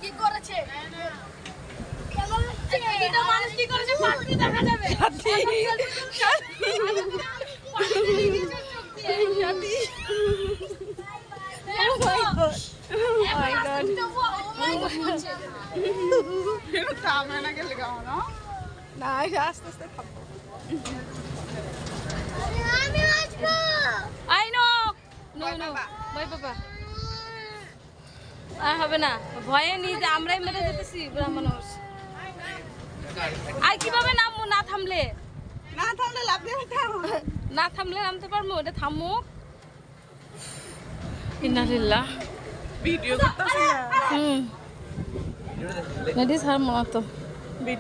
কি করেছে মানুষ কি করেছে দেখা যাবে না আস্তে আস্তে খাবো আই নো নো নো ভয় বাবা আর হবে না ভয়ে নিয়ে যে আমরাই মেরে যেতেছি বুড়া মানুষ আর কিভাবে নামবো না থামলে না থামলে নামতে পারবো এটা থামবো ইন্নালিল্লাহ ভিডিও করতেছি না নেডিস হার মতো ভিডিও